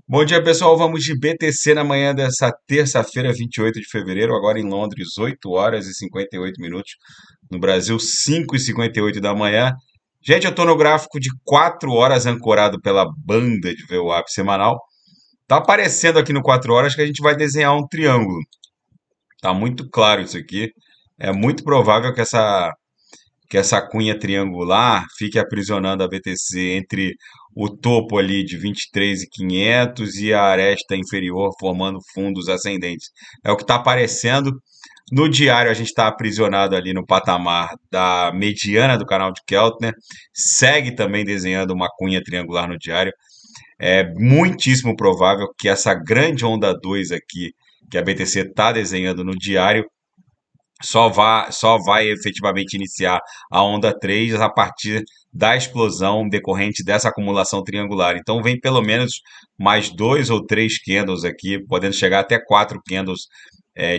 Bom dia, pessoal. Vamos de BTC na manhã dessa terça-feira, 28 de fevereiro, agora em Londres, 8 horas e 58 minutos. No Brasil, 5h58 da manhã. Gente, eu estou no gráfico de 4 horas ancorado pela banda de VWAP semanal. Tá aparecendo aqui no 4 horas que a gente vai desenhar um triângulo. Tá muito claro isso aqui. É muito provável que essa cunha triangular fique aprisionando a BTC entre o topo ali de 23.500 e a aresta inferior, formando fundos ascendentes. É o que está aparecendo. No diário, a gente está aprisionado ali no patamar da mediana do canal de Keltner. Segue também desenhando uma cunha triangular no diário. É muitíssimo provável que essa grande onda 2 aqui, que a BTC está desenhando no diário, só vai efetivamente iniciar a onda 3 a partir da explosão decorrente dessa acumulação triangular. Então vem pelo menos mais dois ou três candles aqui, podendo chegar até quatro candles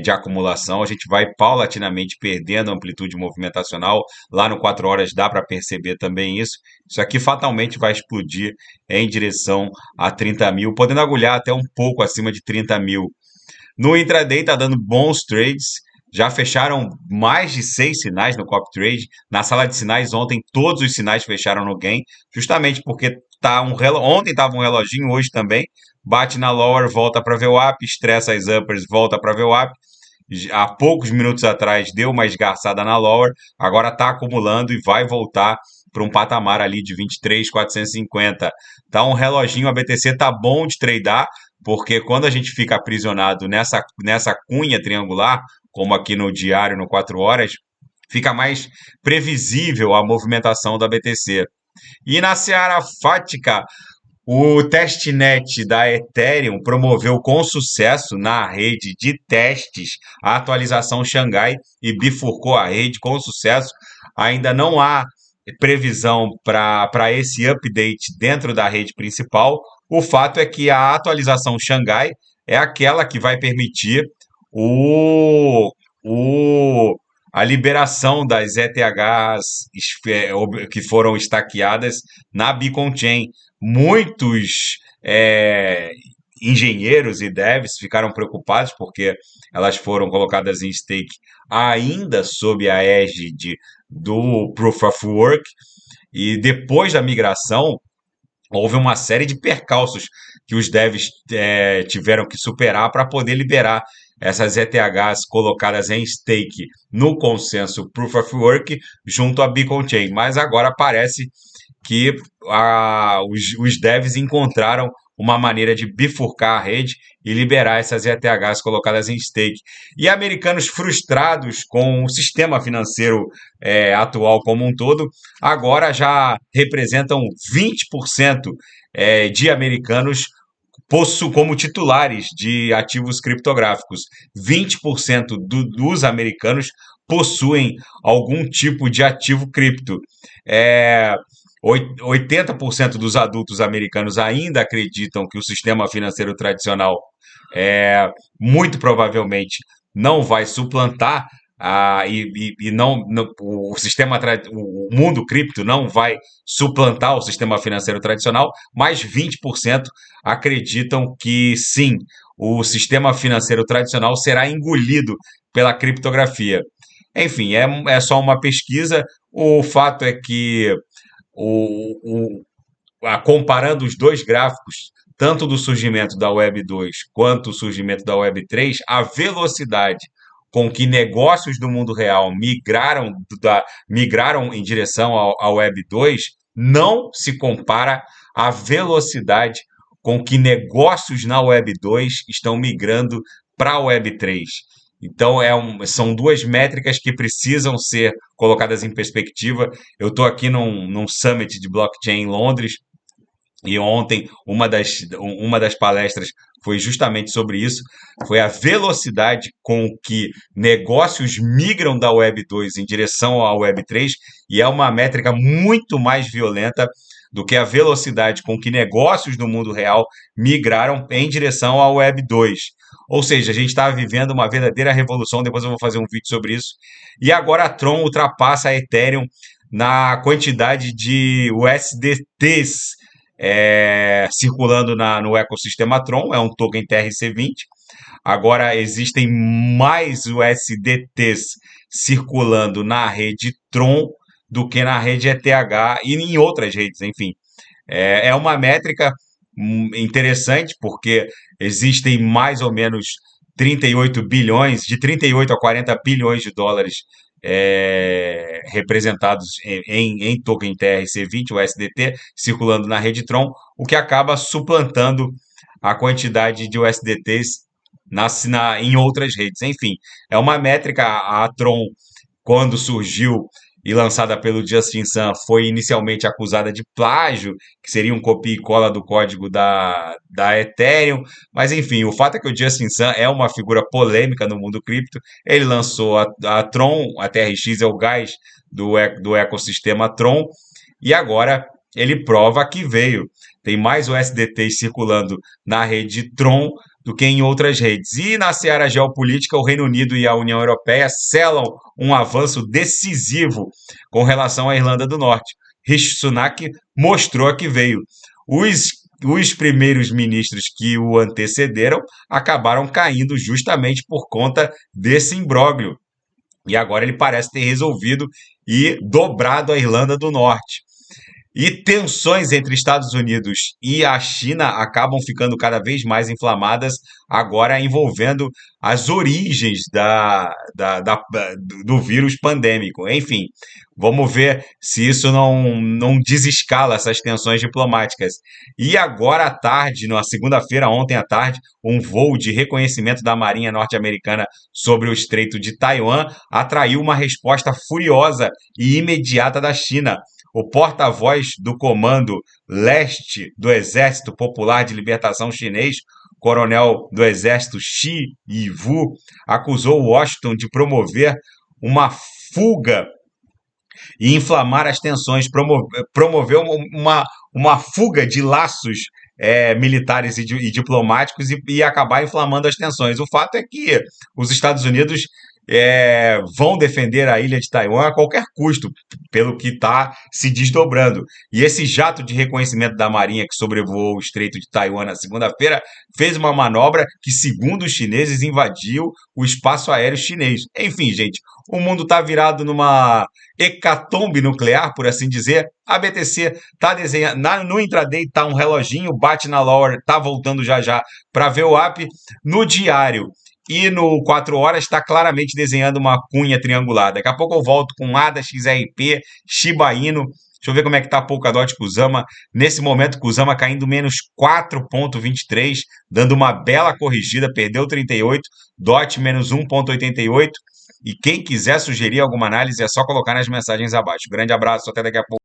de acumulação. A gente vai paulatinamente perdendo amplitude movimentacional. Lá no 4 horas dá para perceber também isso. Isso aqui fatalmente vai explodir em direção a 30 mil, podendo agulhar até um pouco acima de 30 mil. No intraday está dando bons trades. Já fecharam mais de 6 sinais no copy trade. Na sala de sinais ontem todos os sinais fecharam no gain, justamente porque ontem estava um reloginho, hoje também. Bate na lower, volta para VWAP, estressa as uppers, volta para VWAP. Há poucos minutos atrás deu uma esgarçada na lower, agora está acumulando e vai voltar para um patamar ali de 23.450. Tá um reloginho, a BTC tá bom de tradear, porque quando a gente fica aprisionado nessa cunha triangular, como aqui no diário, no 4 horas, fica mais previsível a movimentação da BTC. E na seara fática, o testnet da Ethereum promoveu com sucesso na rede de testes a atualização Xangai e bifurcou a rede com sucesso. Ainda não há previsão para esse update dentro da rede principal. O fato é que a atualização Xangai é aquela que vai permitir o, o, a liberação das ETHs que foram estaqueadas na Beacon Chain. Muitos engenheiros e devs ficaram preocupados porque elas foram colocadas em stake ainda sob a égide do Proof of Work, e depois da migração houve uma série de percalços que os devs tiveram que superar para poder liberar essas ETHs colocadas em stake no consenso Proof of Work junto à Beacon Chain. Mas agora parece que os devs encontraram uma maneira de bifurcar a rede e liberar essas ETHs colocadas em stake. E americanos frustrados com o sistema financeiro atual como um todo, agora já representam 20% de americanos como titulares de ativos criptográficos. 20% dos americanos possuem algum tipo de ativo cripto. 80% dos adultos americanos ainda acreditam que o sistema financeiro tradicional muito provavelmente não vai suplantar e não o mundo cripto não vai suplantar o sistema financeiro tradicional, mas 20% acreditam que sim, o sistema financeiro tradicional será engolido pela criptografia. Enfim, é só uma pesquisa. O fato é que comparando os dois gráficos, tanto do surgimento da Web 2 quanto o surgimento da Web 3, a velocidade com que negócios do mundo real migraram em direção ao Web 2 não se compara à velocidade com que negócios na Web 2 estão migrando para a Web 3. Então, são duas métricas que precisam ser colocadas em perspectiva. Eu estou aqui num summit de blockchain em Londres, e ontem uma das palestras foi justamente sobre isso. Foi a velocidade com que negócios migram da Web 2 em direção à Web 3, e é uma métrica muito mais violenta do que a velocidade com que negócios do mundo real migraram em direção à Web 2. Ou seja, a gente está vivendo uma verdadeira revolução. Depois eu vou fazer um vídeo sobre isso. E agora a Tron ultrapassa a Ethereum na quantidade de USDTs circulando no ecossistema Tron, é um token TRC20. Agora existem mais USDTs circulando na rede Tron do que na rede ETH e em outras redes, enfim. É uma métrica interessante, porque existem mais ou menos 38 bilhões, de 38 a 40 bilhões de dólares representados em token TRC20, o USDT, circulando na rede Tron, o que acaba suplantando a quantidade de USDTs em outras redes. Enfim, é uma métrica, a Tron, quando surgiu e lançada pelo Justin Sun, foi inicialmente acusada de plágio, que seria um copia e cola do código da Ethereum, mas enfim, o fato é que o Justin Sun é uma figura polêmica no mundo cripto. Ele lançou a Tron, a TRX é o gás do ecossistema Tron, e agora ele prova que veio. Tem mais USDTs circulando na rede Tron do que em outras redes. E na seara geopolítica, o Reino Unido e a União Europeia selam um avanço decisivo com relação à Irlanda do Norte. Rishi Sunak mostrou que veio. Os primeiros ministros que o antecederam acabaram caindo justamente por conta desse imbróglio. E agora ele parece ter resolvido e dobrado a Irlanda do Norte. E tensões entre Estados Unidos e a China acabam ficando cada vez mais inflamadas, agora envolvendo as origens do vírus pandêmico. Enfim, vamos ver se isso não desescala essas tensões diplomáticas. E agora à tarde, na segunda-feira, ontem à tarde, um voo de reconhecimento da Marinha norte-americana sobre o Estreito de Taiwan atraiu uma resposta furiosa e imediata da China. O porta-voz do Comando Leste do Exército Popular de Libertação Chinês, coronel do Exército Shi Yivu, acusou Washington de promover uma fuga e inflamar as tensões, promoveu uma fuga de laços militares e diplomáticos e acabar inflamando as tensões. O fato é que os Estados Unidos vão defender a ilha de Taiwan a qualquer custo, pelo que está se desdobrando. E esse jato de reconhecimento da Marinha que sobrevoou o Estreito de Taiwan na segunda-feira fez uma manobra que, segundo os chineses, invadiu o espaço aéreo chinês. Enfim, gente, o mundo está virado numa hecatombe nuclear, por assim dizer. A BTC está desenhando, no intraday está um reloginho, bate na lower, está voltando já já para ver o app. No diário e no 4 horas está claramente desenhando uma cunha triangular. Daqui a pouco eu volto com ADA, XRP, Shiba Inu. Deixa eu ver como é que está a Polkadot Kusama. Nesse momento, Kusama caindo menos 4,23, dando uma bela corrigida, perdeu 38, DOT menos 1,88. E quem quiser sugerir alguma análise é só colocar nas mensagens abaixo. Grande abraço, até daqui a pouco.